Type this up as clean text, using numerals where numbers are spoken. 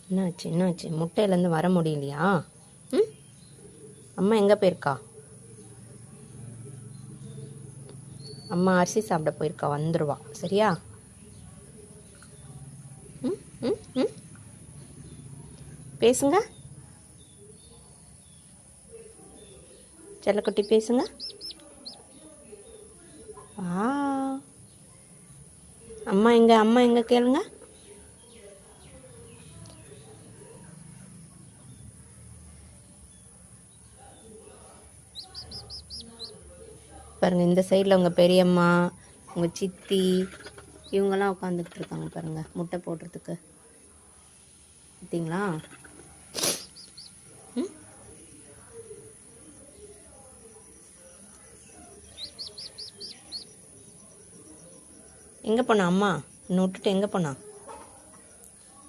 என்னாச்சு முட்டையிலேருந்து வர முடியலையா? ம், அம்மா எங்கே போயிருக்கா? அம்மா அரிசி சாப்பிட போயிருக்கா, வந்துடுவா. சரியா? ம் ம் ம் பேசுங்க செல்லக்குட்டி, பேசுங்க. ஆ, அம்மா எங்க கேளுங்க. பாருங்க, இந்த சைடில் உங்கள் பெரியம்மா, உங்கள் சித்தி, இவங்கெல்லாம் உட்காந்துக்கிட்டு இருக்காங்க பாருங்க, முட்டை போடுறதுக்கு. பார்த்தீங்களா? ம், எங்கே போனா அம்மா? இன்னும் விட்டுட்டு எங்கே போனா?